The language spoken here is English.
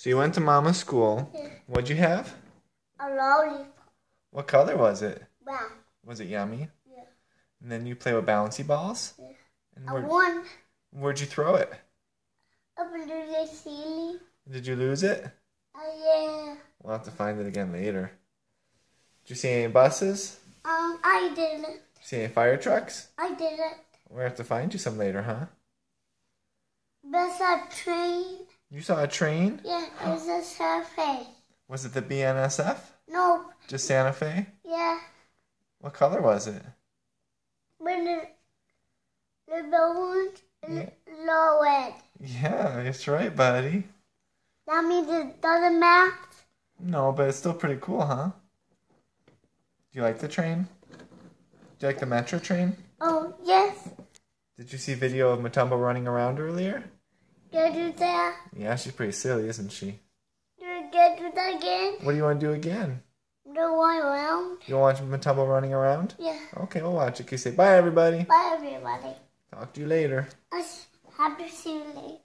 So you went to Mama's school. Yeah. What'd you have? A lollipop. What color was it? Brown. Was it yummy? Yeah. And then you play with bouncy balls? Yeah. And I won. where'd you throw it? Up into the ceiling. Did you lose it? Yeah. We'll have to find it again later. Did you see any buses? I didn't. See any fire trucks? I didn't. We'll have to find you some later, huh? There's a train. You saw a train? Yeah, it's a surface. Was it the BNSF? Nope. Just Santa Fe? Yeah. What color was it? When the balloons Yeah. lowered. Yeah, that's right, buddy. That means it doesn't matter. No, but it's still pretty cool, huh? Do you like the train? Do you like the metro train? Oh, yes. Did you see video of Matumbo running around earlier? Can you do that? Yeah, she's pretty silly, isn't she? Can you do that again? What do you want to do again? The one around? You want to watch Matumbo running around? Yeah. Okay, we'll watch it. Can you say bye, everybody? Bye, everybody. Talk to you later. I have to see you later.